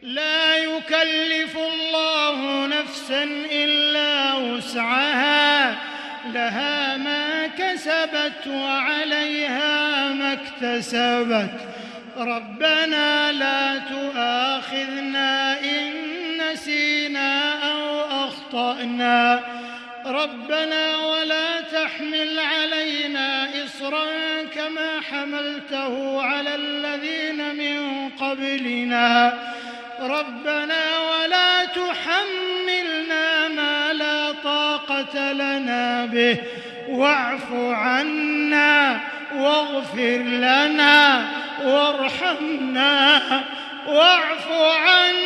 لا يكلف الله نفسا إلا وسعها، لها ما كسبت وعليها ما اكتسبت. ربنا لا تؤاخذنا إن نسينا أو أخطأنا، ربنا ولا تحمل علينا إصرا كما حملته على الذين من قبلنا، ربنا ولا تحملنا ما لا طاقة لنا به، واعف عنا واغفر لنا وارحمنا، واعف عنا